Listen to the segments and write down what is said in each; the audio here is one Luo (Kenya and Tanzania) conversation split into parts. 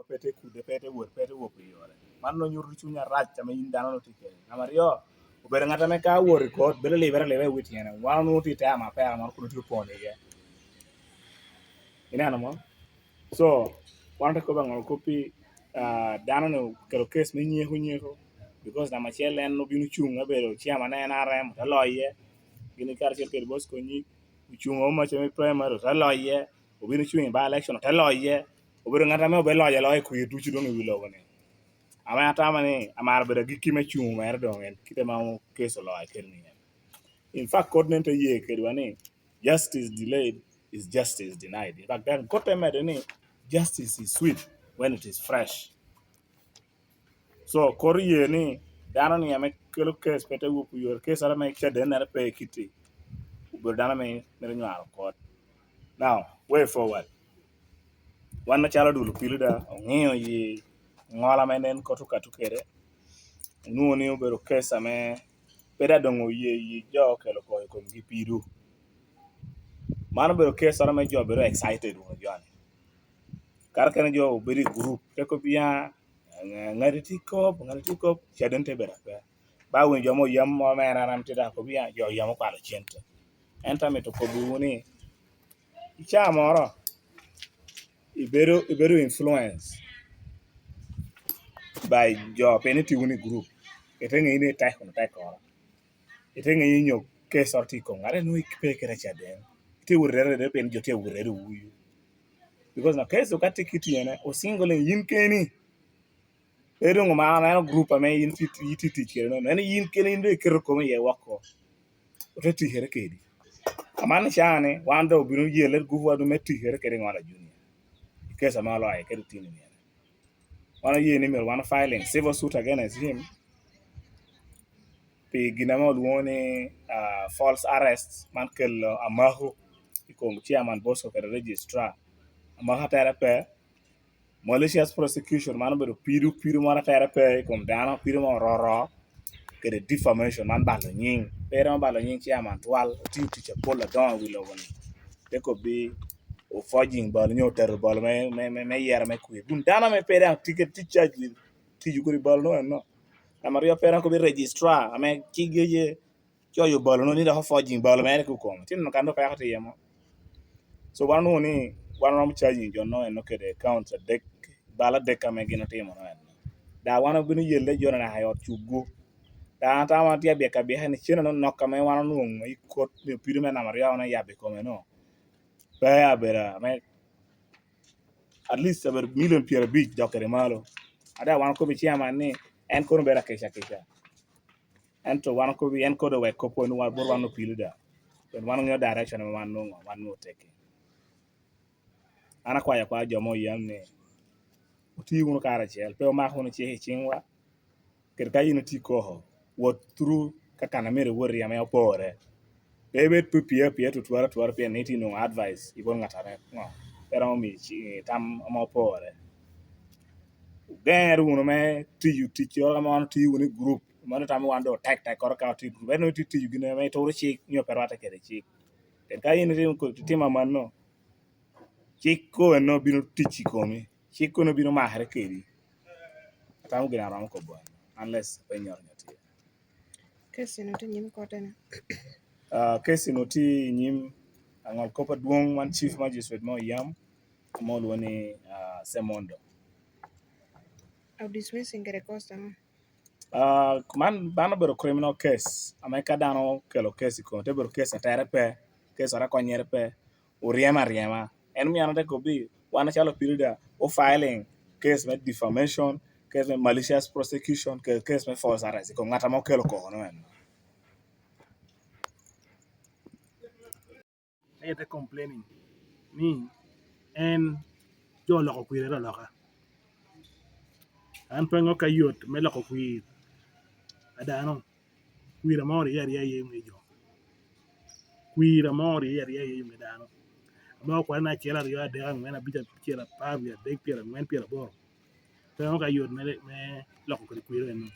pete kude pete wuot pete wuok yore man no nyuru chunya rach ma in dano no tike amario ober ngata me ka wuor kot bere live witiene wan no ti ta ma pa mar kuno ti pone ge ina no mo so wan ko bangol kopi dano no kero case me nyieho because na machiel en no binu chung abero chiama na NRM to loye gini kar kel kel bos ko ni chung o ma cheme primary to loye obinu chung ba election to loye obiro ngata me obeloye loye ku yeduchi do ngi logo ne ama atama ni amar bere gi kime chung mer do ngen kite ma case loye kel ni in fact coordinate ye kedwani justice delayed is justice denied in fact then kote medeni justice is sweet when it is fresh. So Korea ni dano ni ame kelo case pete wuok yor case ara me chede na pe kiti. Ubur dano me nyuaro court. Now, way forward. Wan na chalo dulu piluda ong'iyo yi ngola menen kotu katukere. Nuo ni ubero case ame peda dongo yi jo kelo ko gi piru. Mano bero case ara me jo bero excited wo joni. Kar kene jo beri group teko biya ngari tikop chadente bera pe ba wen jomo yam mo mera ram tida ko biya jo yamo kwalo chente enta me to ko buuni icha moro ibero influence by jo penity uni group etenge ine tai kono tai ko etenge inyo ke sorti ko ngare no ikpe kere chaden ti urere de pen jo ti urere uyu because na keso katikiti ene o single yin keni Ero ngoma na group ame yin titi kere no ne yin kene inde kero ko ye wako otati here kedi amane chane wando binu yele gufu do metti here kere ngala junior kesa malo ay kere tini ne wana yeni mer wana filing civil suit against him pe ginama luone false arrest man kel amaho ko chairman boss of the registrar amaha terape malicious prosecution man bero piru mara terape kom dano piru mo roro kede defamation man balo nying pero balo nying chairman twal ti pola don wi logo ni they could be o forging balo nyo ter balo me yer me ku dun dana me pere ticket ti charge ti jugori balo no amario pere ko be registrar ame kigeje yo balo no ni da forging balo me ku ko tin no kando pa ti yemo so wanu ni wanu charging jo no kede account deck bala deck ame gino timo no da wanu binu yelle jona na hayot chugo da ta ma tia be ka be hani chino no kame wana no ngi ko be piru me na maria na ya be ko me no ba ya bera me at least about million pier big dokere malo ada wan ko be chiama ni en ko bera kesha en to wan ko be en ko do we ko po no wa bor wan no piru da ben wan ngi direction me wan no take ana kwa ya kwa jomo yam ne uti uno kara chel pe ma hono che chingwa ker ka yin ti ko ho what through ka kana mere wori ya me opore bebe pia to twara pia neti no advice ibon ngatare no pero mi tam mo opore der uno me ti yo ma on ti uni group man tam wan do tak kor ka ti group no ti gine me to chi nyo perwata kere chi ker ka yin rim ko ti ma man no chi ko no bino tichi komi chi ko no bino ma hare keri tam gina ram ko bo unless penyor nyati Kesi no to nyim kotene. Kesi no ti nyim angol kopa duong man chief magistrate mo yam mo luoni Semondo. Au dismissing the costa no. Man bano bero criminal case ameka dano kelo case ko te bero case atere pe case ora konyere pe riema en mi anade ko bi wana chalo pirida o filing case with defamation case with malicious prosecution case with false arrest ko ngata mo kelo ko no en Ete complaining ni en jo loko kwire ro loka an pengo kayot me loko kwir adano kwira mori yari ye me jo kwira mori yari ye me dano mo ko na chela rio de an mena bija chela pa ya de pera men pera bo pengo kayot me loko kwira no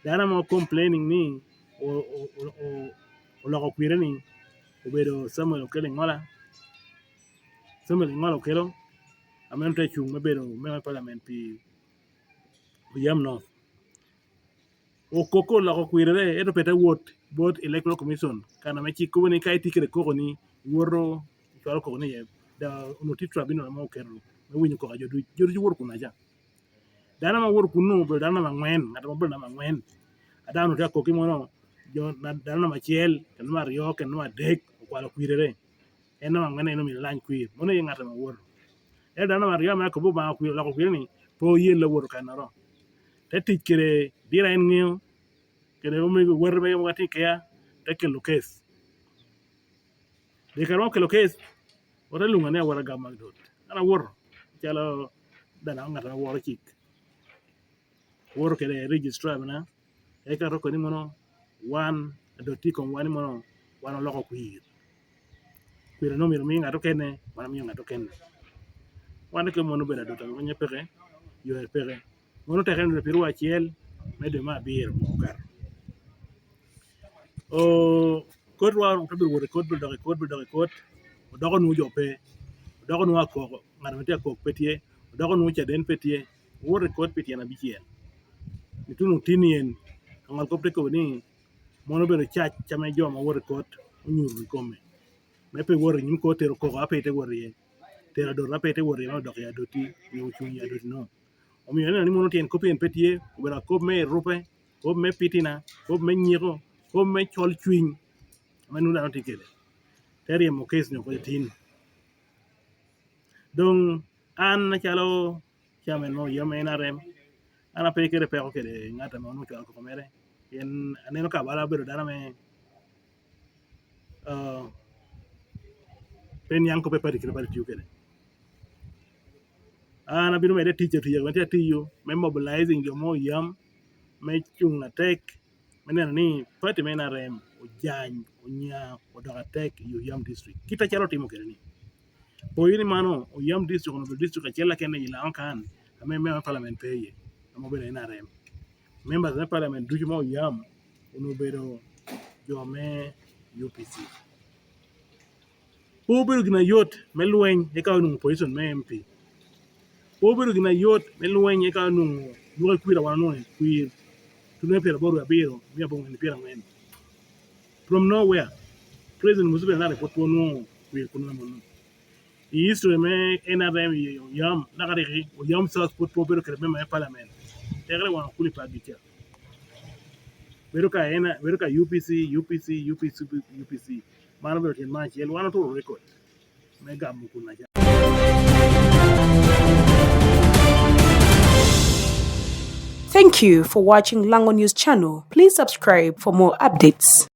dana mo complaining ni o loko kwira ni obedo Samuel okele ngola kelo amen te chung mabero me parliament pi yam no o koko la ko kwirere eto pete wot both electoral commission kana me chiko ni kai tikere koko ni woro chwalo koko ni da no titra bino mo kero me winyo ko jodu wor kuna ja dana ma wor kunu be dana ma ngwen ngata ma bana ma ngwen adano ta ko kimono jo na dana ma chiel kan ma rio kan ma dek ko la kwirere en ma ngwen no mi lan kwir mono ye ngata ma wor e dana ma rio ma ko bu ba kwir la ko kwir ni po ye la wor kan ro te tikere dira en ngeo kene umi wor be ngati kya te ke lokes de karo ke lokes ora lunga ne wara gamma dot ana wor jalo dana ngata wor chik wor ke registra bana e ka ko ni mono wan do ti kon wani mono wan lo ko kwir no mi ngato kene wan mi ngato kene wan ke mono be do ta mo nyepere yo pere mono te ken piru achiel me de ma bir mo kar o kod wa to bir wor kod bir dog dogo nu jope dogo nu ako ngara mete ko petie dogo nu chaden petie wor kod petie na bichien mitunu tinien ngal ko te ko ni mono be cha chame joma wor kod nyuru kome me pe wor nyim ko tero ko apete wor ye tera do rapete wor ye no dog ya doti yo chu ya doti no o mi ni mono tien ko pen petie wera ko me rupe ko me pitina ko me nyiro ko me chol chuin manu da tikele teri mo kes no ko tin donc an na chalo chamen no yam NRM ana pe kere pe ko kede ngata mo no chalo ko mere yen aneno ka bala bero dana me pen yang ko pe pari kire pari tiu kede ana binu me de teacher tiyo wante tiyo me mobilizing yo mo yam me chung attack menen ni party me NRM o jany o nya o do attack yo yam district kita chalo timo kede ni po yini mano o yam district no district achela kende ila kan ame me parliament peye mo be NRM members of parliament duju mo yam uno bedo jo me UPC po bedo gina yot me lwen e ka nu position me MP po bedo gina yot me lwen e ka nu lo kwira wana no kwir tune pera boru abiro mi abong ni pera ngwen from nowhere president musube na report no kwir kuno mo history me NRM yam na kare yam south put po bedo kere me parliament tegre wana kuli pa gicha beruka UPC mano beruka manchi el wana to record mega mukuna. Thank you for watching Lango News channel. Please subscribe for more updates.